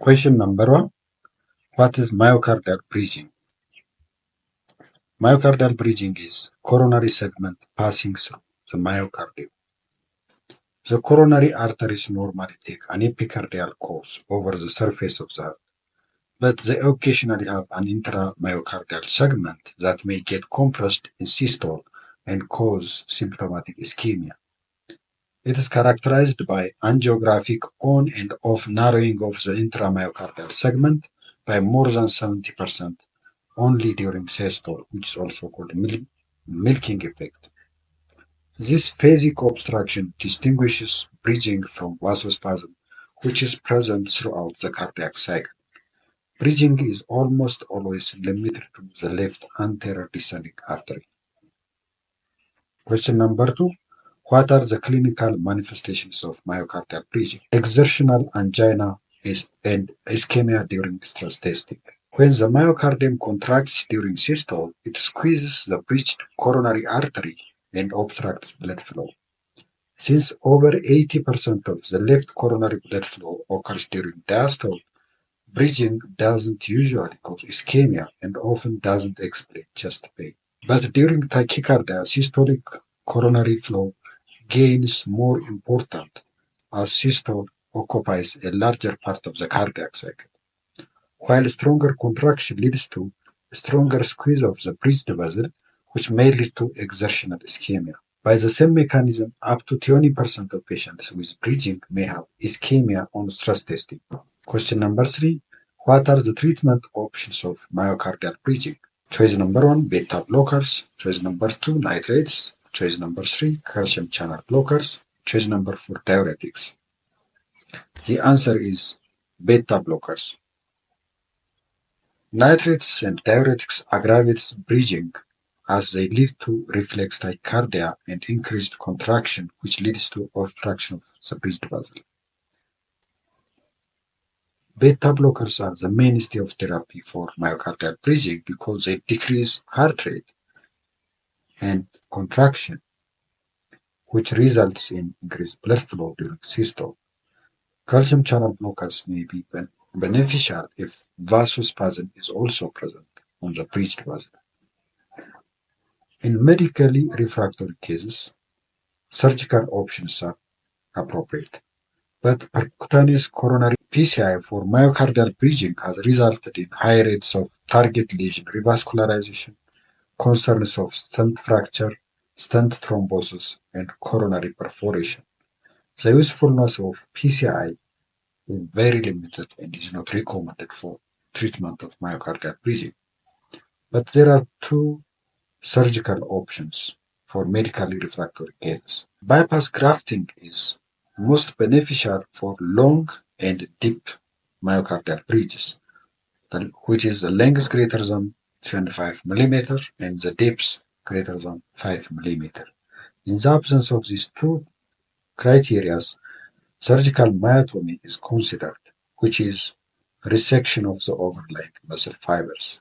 Question number 1. What is myocardial bridging? Myocardial bridging is coronary segment passing through the myocardium. The coronary arteries normally take an epicardial course over the surface of the heart, but they occasionally have an intramyocardial segment that may get compressed in systole and cause symptomatic ischemia. It is characterized by angiographic on and off narrowing of the intramyocardial segment by more than 70% only during systole, which is also called milking effect. This phasic obstruction distinguishes bridging from vasospasm, which is present throughout the cardiac cycle. Bridging is almost always limited to the left anterior descending artery. Question number 2. What are the clinical manifestations of myocardial bridging? Exertional angina and ischemia during stress testing. When the myocardium contracts during systole, it squeezes the bridged coronary artery and obstructs blood flow. Since over 80% of the left coronary blood flow occurs during diastole, bridging doesn't usually cause ischemia and often doesn't explain chest pain. But during tachycardia, systolic coronary flow gains more important as systole occupies a larger part of the cardiac cycle, while stronger contraction leads to a stronger squeeze of the bridged vessel, which may lead to exertional ischemia. By the same mechanism, up to 20% of patients with bridging may have ischemia on stress testing. Question number 3. What are the treatment options of myocardial bridging? Choice number 1, beta blockers. Choice number 2, nitrates. Choice number 3, calcium channel blockers. Choice number 4, diuretics. The answer is beta blockers. Nitrates and diuretics aggravate bridging as they lead to reflex tachycardia and increased contraction, which leads to obstruction of the bridged vessel. Beta blockers are the mainstay of therapy for myocardial bridging because they decrease heart rate and contraction, which results in increased blood flow during systole. Calcium channel blockers may be beneficial if vasospasm is also present on the bridged vessel. In medically refractory cases, surgical options are appropriate, but percutaneous coronary PCI for myocardial bridging has resulted in high rates of target lesion revascularization, concerns of stent fracture, stent thrombosis, and coronary perforation. The usefulness of PCI is very limited and is not recommended for treatment of myocardial bridging. But there are two surgical options for medically refractory cases. Bypass grafting is most beneficial for long and deep myocardial bridges, which is the length greater than 25 mm and the depth greater than 5 mm. In the absence of these two criteria, surgical myotomy is considered, which is resection of the overlying muscle fibers.